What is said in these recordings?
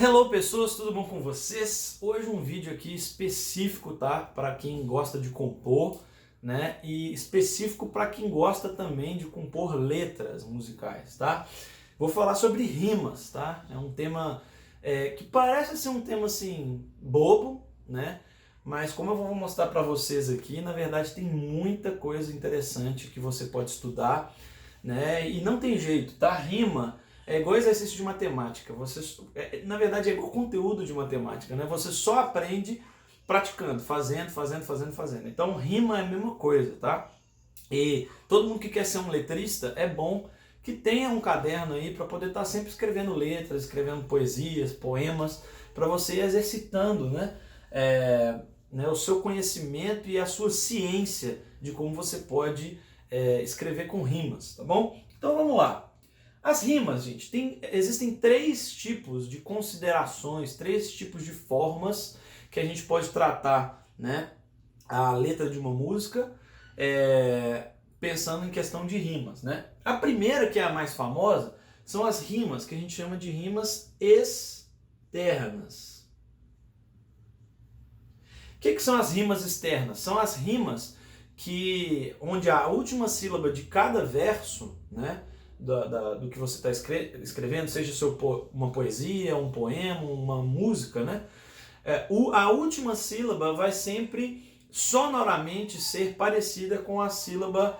Hello pessoas, tudo bom com vocês? Hoje um vídeo aqui específico, tá? Para quem gosta de compor, né? E específico para quem gosta também de compor letras musicais, tá? Vou falar sobre rimas, tá? É um tema que parece ser um tema assim bobo, né? Mas como eu vou mostrar para vocês aqui, na verdade tem muita coisa interessante que você pode estudar, né? E não tem jeito, tá? Rima é igual exercício de matemática. Na verdade, é igual conteúdo de matemática, né? Você só aprende praticando, fazendo. Então, rima é a mesma coisa, tá? E todo mundo que quer ser um letrista é bom que tenha um caderno aí para poder estar sempre escrevendo letras, escrevendo poesias, poemas, para você ir exercitando, né, o seu conhecimento e a sua ciência de como você pode escrever com rimas, tá bom? Então vamos lá. As rimas, gente, existem três tipos de considerações, três tipos de formas que a gente pode tratar, né, a letra de uma música, pensando em questão de rimas, né? A primeira, que é a mais famosa, são as rimas que a gente chama de rimas externas. O que são as rimas externas? São as rimas onde a última sílaba de cada verso, né, do que você está escrevendo, seja uma poesia, um poema, uma música, né? A última sílaba vai sempre sonoramente ser parecida com a sílaba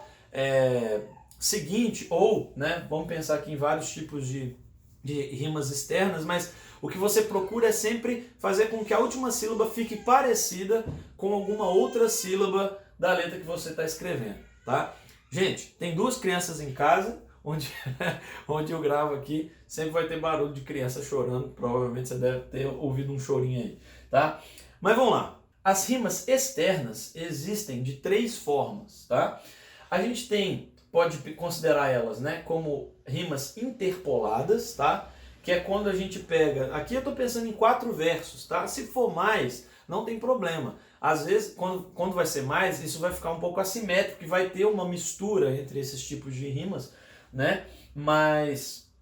seguinte, ou, né, vamos pensar aqui em vários tipos de rimas externas, mas o que você procura é sempre fazer com que a última sílaba fique parecida com alguma outra sílaba da letra que você está escrevendo, tá? Gente, tem duas crianças em casa, onde eu gravo aqui, sempre vai ter barulho de criança chorando, provavelmente você deve ter ouvido um chorinho aí, tá? Mas vamos lá. As rimas externas existem de três formas, tá? A gente pode considerar elas, né, como rimas interpoladas, tá? Que é quando a gente pega, aqui eu estou pensando em 4 versos, tá? Se for mais, não tem problema. Às vezes, quando vai ser mais, isso vai ficar um pouco assimétrico, e vai ter uma mistura entre esses tipos de rimas, né? Mas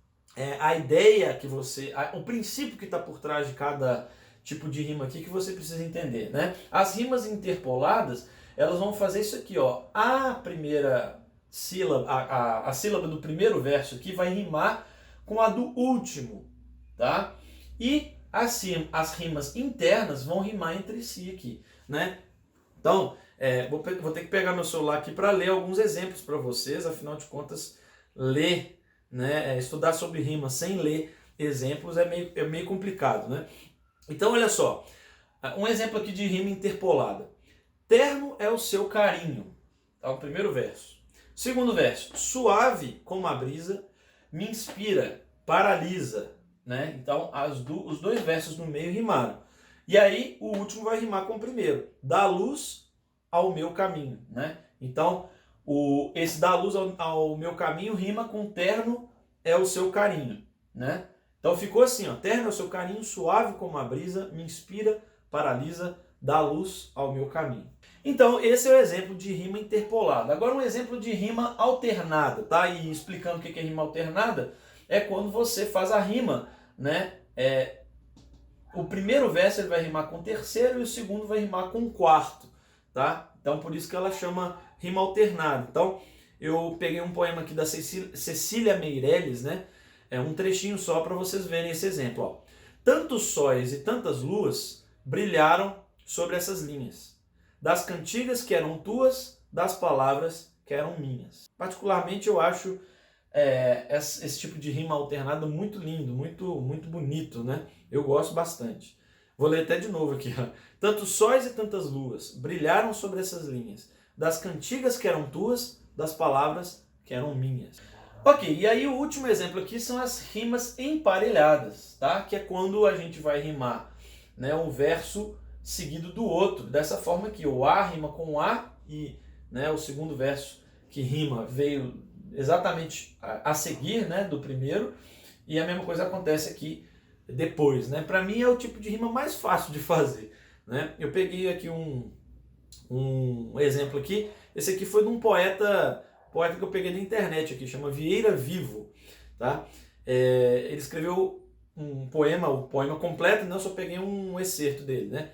a ideia o princípio que está por trás de cada tipo de rima aqui que você precisa entender, né? As rimas interpoladas, elas vão fazer isso aqui, ó. A primeira sílaba, a sílaba do primeiro verso aqui vai rimar com a do último, tá? E assim, as rimas internas vão rimar entre si aqui, né? Então, vou ter que pegar meu celular aqui para ler alguns exemplos para vocês, afinal de contas, ler, né, estudar sobre rimas sem ler exemplos é meio complicado, né? Então, olha só, um exemplo aqui de rima interpolada. Terno é o seu carinho, tá? O primeiro verso. Segundo verso, suave como a brisa, me inspira, paralisa, né? Então, os dois versos no meio rimaram. E aí, o último vai rimar com o primeiro. Dá luz ao meu caminho, né? Então, esse dá luz ao meu caminho rima com terno é o seu carinho, né? Então ficou assim, ó, terno é o seu carinho, suave como a brisa, me inspira, paralisa, dá luz ao meu caminho. Então esse é o exemplo de rima interpolada. Agora um exemplo de rima alternada, tá? E explicando o que é rima alternada, é quando você faz a rima, né? O primeiro verso ele vai rimar com o terceiro e o segundo vai rimar com o quarto, tá? Então por isso que ela chama rima alternada. Então eu peguei um poema aqui da Cecília Meirelles, né? Um trechinho só para vocês verem esse exemplo, ó. Tantos sóis e tantas luas brilharam sobre essas linhas, das cantigas que eram tuas, das palavras que eram minhas. Particularmente eu acho esse tipo de rima alternada muito lindo, muito bonito, né? Eu gosto bastante. Vou ler até de novo aqui, ó. Tantos sóis e tantas luas brilharam sobre essas linhas, das cantigas que eram tuas, das palavras que eram minhas. Ok, e aí o último exemplo aqui são as rimas emparelhadas, tá? Que é quando a gente vai rimar, né, um verso seguido do outro, dessa forma aqui, o A rima com o A e, né, o segundo verso que rima veio exatamente a seguir, né, do primeiro, e a mesma coisa acontece aqui depois, né? Para mim é o tipo de rima mais fácil de fazer, né? Eu peguei aqui um exemplo aqui, esse aqui foi de um poeta que eu peguei na internet aqui, chama Vieira Vivo, tá? Ele escreveu um poema, o poema completo, não, eu só peguei um excerto dele, né?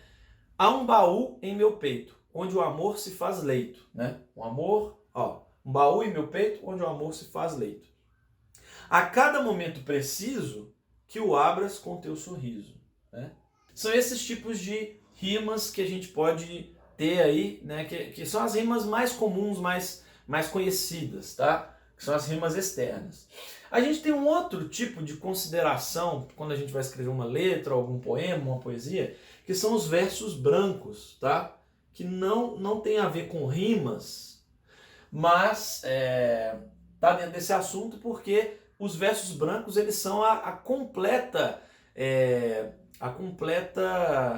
Há um baú em meu peito, onde o amor se faz leito, né? O amor, ó, um baú em meu peito, onde o amor se faz leito. A cada momento preciso, que o abras com teu sorriso, né? São esses tipos de rimas que a gente pode ter aí, né? Que são as rimas mais comuns, mais conhecidas, tá? Que são as rimas externas. A gente tem um outro tipo de consideração quando a gente vai escrever uma letra, algum poema, uma poesia, que são os versos brancos, tá? Que não tem a ver com rimas, mas tá dentro desse assunto porque os versos brancos eles são a completa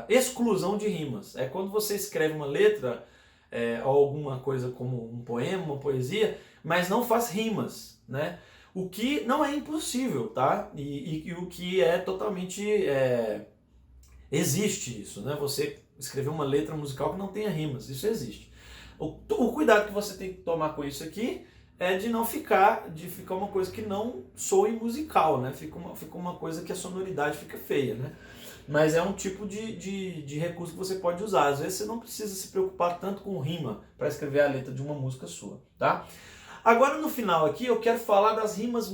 exclusão de rimas. É quando você escreve uma letra ou alguma coisa como um poema, uma poesia, mas não faz rimas, né? O que não é impossível, tá? E o que é totalmente existe isso, né? Você escrever uma letra musical que não tenha rimas, isso existe. O cuidado que você tem que tomar com isso aqui é de não ficar uma coisa que não soe musical, né? Fica uma coisa que a sonoridade fica feia, né? Mas é um tipo de recurso que você pode usar. Às vezes você não precisa se preocupar tanto com rima para escrever a letra de uma música sua, tá? Agora no final aqui eu quero falar das rimas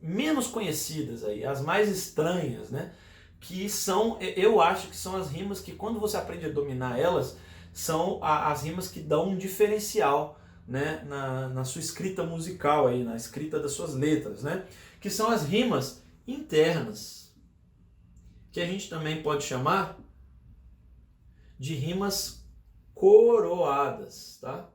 menos conhecidas aí, as mais estranhas, né? Que são, eu acho que são as rimas que quando você aprende a dominar elas, são as rimas que dão um diferencial, né, na sua escrita musical, aí, na escrita das suas letras, né? Que são as rimas internas, que a gente também pode chamar de rimas coroadas, tá?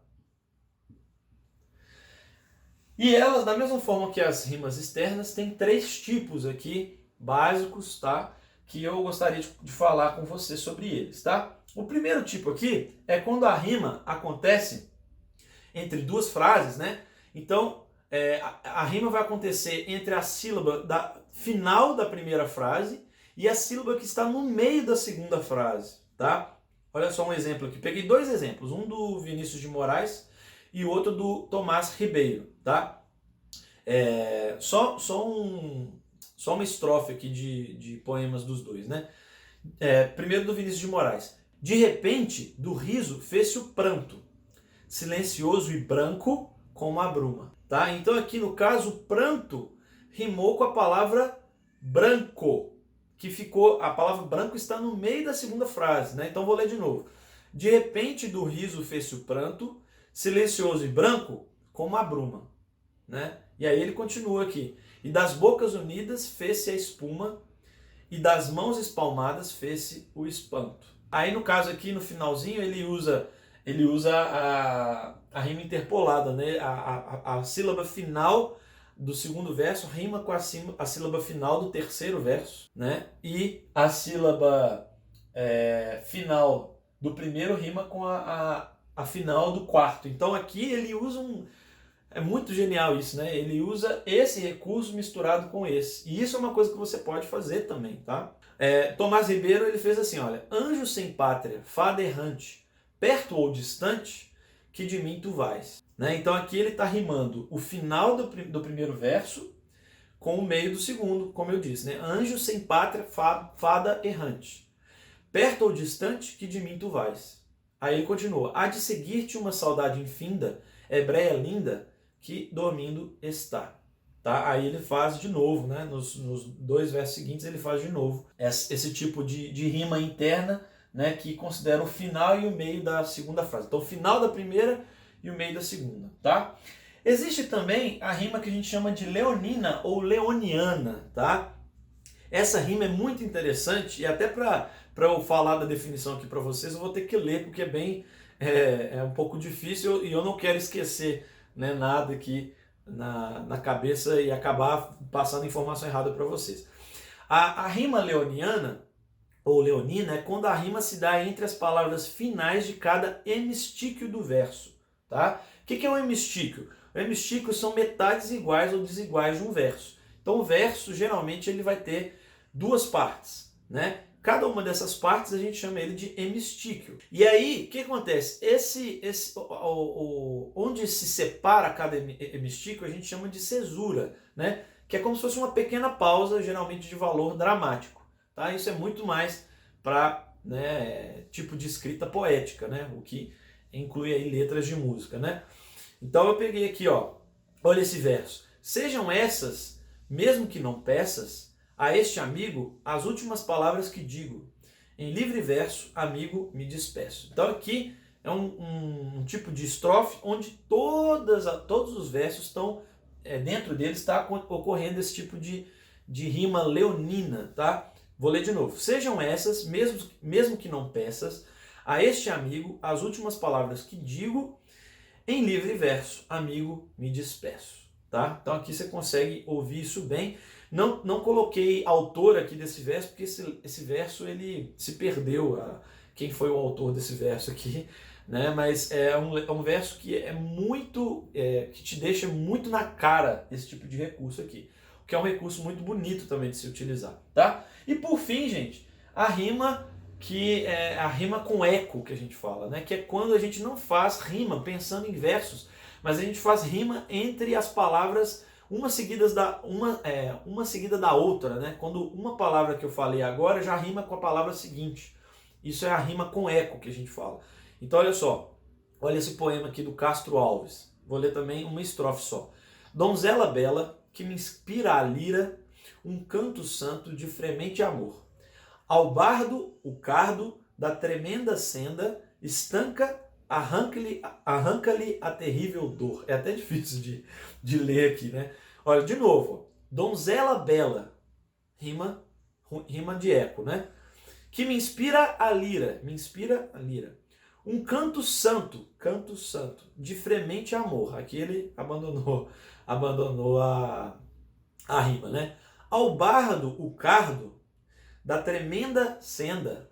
E elas, da mesma forma que as rimas externas, tem 3 tipos aqui básicos, tá? Que eu gostaria de falar com você sobre eles, tá? O primeiro tipo aqui é quando a rima acontece entre 2 frases, né? Então, a rima vai acontecer entre a sílaba final da primeira frase e a sílaba que está no meio da segunda frase, tá? Olha só um exemplo aqui. Peguei 2 exemplos, um do Vinícius de Moraes e o outro do Tomás Ribeiro, tá? Só uma estrofe aqui de poemas dos dois, né? Primeiro do Vinícius de Moraes. De repente, do riso fez-se o pranto, silencioso e branco como a bruma, tá? Então aqui no caso, o pranto rimou com a palavra branco, que ficou, a palavra branco está no meio da segunda frase, né? Então vou ler de novo. De repente, do riso fez-se o pranto, silencioso e branco como a bruma, né? E aí ele continua aqui. E das bocas unidas fez-se a espuma, e das mãos espalmadas fez-se o espanto. Aí no caso aqui, no finalzinho, ele usa a rima interpolada, né? A sílaba final do segundo verso rima com a sílaba final do terceiro verso, né? E a sílaba final do primeiro rima com a final do quarto. Então aqui ele usa é muito genial isso, né? Ele usa esse recurso misturado com esse. E isso é uma coisa que você pode fazer também, tá? Tomás Ribeiro, ele fez assim, olha. Anjo sem pátria, fada errante, perto ou distante, que de mim tu vais. Né? Então aqui ele está rimando o final do primeiro verso com o meio do segundo, como eu disse. Né? Anjo sem pátria, fada errante, perto ou distante, que de mim tu vais. Aí ele continua. Há de seguir-te uma saudade infinda, hebreia linda, que dormindo está. Tá? Aí ele faz de novo, né? Nos 2 versos seguintes ele faz de novo esse tipo de rima interna, né? Que considera o final e o meio da segunda frase. Então o final da primeira e o meio da segunda. Tá? Existe também a rima que a gente chama de leonina ou leoniana. Tá? Essa rima é muito interessante e até para eu falar da definição aqui para vocês eu vou ter que ler porque é um pouco difícil e eu não quero esquecer, né, nada aqui na cabeça e acabar passando informação errada para vocês. A rima leoniana ou leonina é quando a rima se dá entre as palavras finais de cada hemistíquio do verso. Tá? O que é um hemistíquio? O hemistíquio são metades iguais ou desiguais de um verso. Então o verso geralmente ele vai ter 2 partes, né? Cada uma dessas partes a gente chama ele de hemistíquio. E aí, o que acontece? Onde se separa cada hemistíquio a gente chama de cesura, né? que é como se fosse uma pequena pausa, geralmente de valor dramático. Tá? Isso é muito mais para, né, tipo de escrita poética, né? O que inclui aí letras de música, né? Então eu peguei aqui, ó, olha esse verso. Sejam essas, mesmo que não peças, a este amigo as últimas palavras que digo. Em livre verso, amigo, me despeço. Então aqui é um tipo de estrofe onde todos os versos estão, dentro deles está ocorrendo esse tipo de rima leonina, tá? Vou ler de novo. Sejam essas, mesmo que não peças, a este amigo as últimas palavras que digo, em livre verso, amigo, me despeço. Tá? Então aqui você consegue ouvir isso bem. Não coloquei autor aqui desse verso, porque esse verso ele se perdeu, quem foi o autor desse verso aqui, né? Mas é um verso que é muito, que te deixa muito na cara esse tipo de recurso aqui, que é um recurso muito bonito também de se utilizar, tá? E por fim, gente, a rima que é a rima com eco que a gente fala, né? Que é quando a gente não faz rima pensando em versos, mas a gente faz rima entre as palavras uma seguida da outra, né? Quando uma palavra que eu falei agora já rima com a palavra seguinte. Isso é a rima com eco que a gente fala. Então olha só, olha esse poema aqui do Castro Alves. Vou ler também uma estrofe só. Donzela bela, que me inspira a lira, um canto santo de fremente amor. Ao bardo, o cardo da tremenda senda, estanca, arranca-lhe a terrível dor. É até difícil de ler aqui, né? Olha, de novo. Donzela bela, rima de eco, né? Que me inspira a lira, Um canto santo, de fremente amor. Aqui ele abandonou a rima, né? Ao bardo, o cardo da tremenda senda,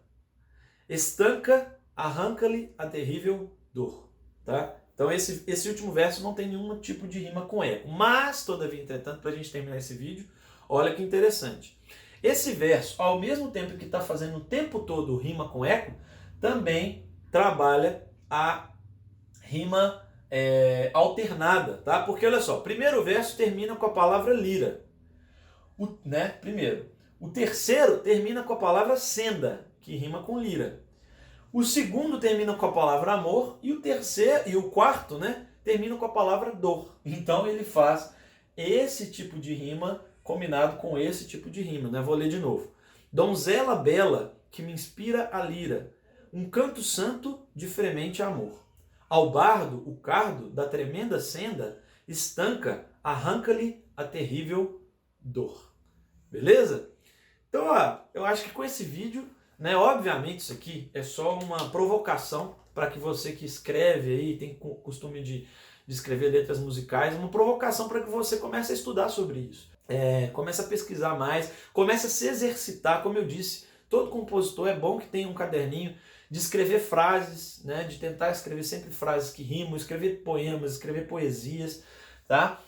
estanca, arranca-lhe a terrível dor, tá? Então esse último verso não tem nenhum tipo de rima com eco, mas, todavia, entretanto, para a gente terminar esse vídeo, olha que interessante. Esse verso, ao mesmo tempo que está fazendo o tempo todo rima com eco, também trabalha a rima alternada, tá? Porque olha só, primeiro verso termina com a palavra lira, primeiro. O terceiro termina com a palavra senda, que rima com lira. O segundo termina com a palavra amor e o quarto, né, termina com a palavra dor. Então ele faz esse tipo de rima combinado com esse tipo de rima, né? Vou ler de novo. Donzela bela, que me inspira a lira, um canto santo de fremente amor. Ao bardo, o cardo da tremenda senda, estanca, arranca-lhe a terrível dor. Beleza? Então, ó, eu acho que com esse vídeo, né, obviamente isso aqui é só uma provocação para que você que escreve aí, tem costume de escrever letras musicais, uma provocação para que você comece a estudar sobre isso. Comece a pesquisar mais, comece a se exercitar, como eu disse, todo compositor é bom que tenha um caderninho de escrever frases, né, de tentar escrever sempre frases que rimam, escrever poemas, escrever poesias, tá?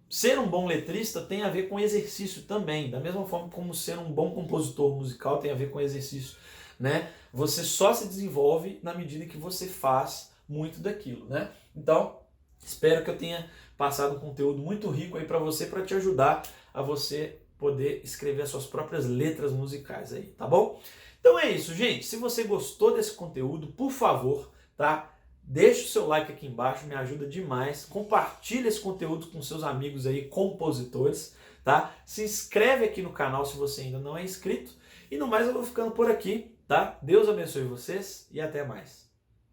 Ser um bom letrista tem a ver com exercício também, da mesma forma como ser um bom compositor musical tem a ver com exercício, né? Você só se desenvolve na medida que você faz muito daquilo, né? Então, espero que eu tenha passado um conteúdo muito rico aí para você te ajudar a você poder escrever as suas próprias letras musicais aí, tá bom? Então é isso, gente. Se você gostou desse conteúdo, por favor, tá? Deixa o seu like aqui embaixo, me ajuda demais. Compartilha esse conteúdo com seus amigos aí, compositores, tá? Se inscreve aqui no canal se você ainda não é inscrito. E no mais eu vou ficando por aqui, tá? Deus abençoe vocês e até mais.